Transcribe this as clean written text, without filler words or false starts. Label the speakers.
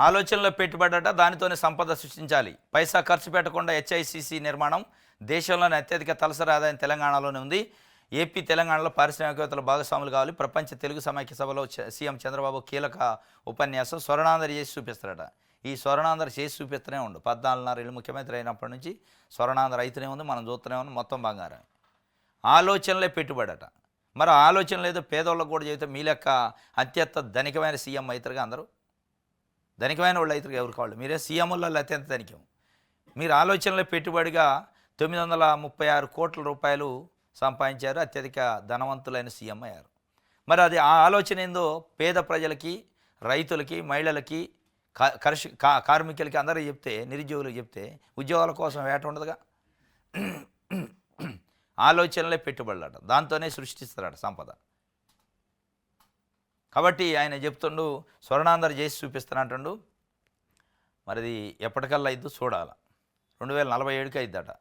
Speaker 1: ఆలోచనలో పెట్టుబడట దానితోనే సంపద సృష్టించాలి. పైసా ఖర్చు పెట్టకుండా హెచ్ఐసిసి నిర్మాణం దేశంలోని అత్యధిక తలసరి ఆదాయం తెలంగాణలోనే ఉంది. ఏపీ తెలంగాణలో పారిశ్రామికవేత్తల భాగస్వాములు కావాలి. ప్రపంచ తెలుగు సమైక్య సభలో సీఎం చంద్రబాబు కీలక ఉపన్యాసం స్వర్ణాంధ్ర చేసి చూపిస్తారట. ఈ స్వర్ణాంధ్ర చేసి చూపిస్తూనే ఉండు. 14.5 ఏళ్ళు ముఖ్యమంత్రి అయినప్పటి నుంచి స్వర్ణాంధ్ర అయితేనే ఉంది, మనం చూస్తూనే ఉంది, మొత్తం బంగారం. ఆలోచనలే పెట్టుబడట. మరి ఆలోచన లేదు పేదోళ్ళకు కూడా చెబితే మీ లెక్క అత్యంత ధనికమైన సీఎం అవుతారుగా. అందరూ ధనికమైన వాళ్ళు అవుతారు ఎవరు కావాలి. మీరే సీఎంలలో అత్యంత ధనికం. మీరు ఆలోచనలో పెట్టుబడిగా 936 కోట్ల రూపాయలు సంపాదించారు. అత్యధిక ధనవంతులైన సీఎం అయ్యారు. మరి అది ఆ ఆలోచన ఏందో పేద ప్రజలకి, రైతులకి, మహిళలకి, కార్మికులకి అందరూ చెప్తే, నిరుద్యోగులకు చెప్తే ఉద్యోగాల కోసం వేట ఉండదుగా. ఆలోచనలే పెట్టుబడులట, దాంతోనే సృష్టిస్తారట సంపద. కాబట్టి ఆయన చెప్తుండు స్వర్ణాంధ్ర చేసి చూపిస్తానంటుండు. మరి ఎప్పటికల్లా అయిద్దో చూడాలి. 2047కి అయిద్దట.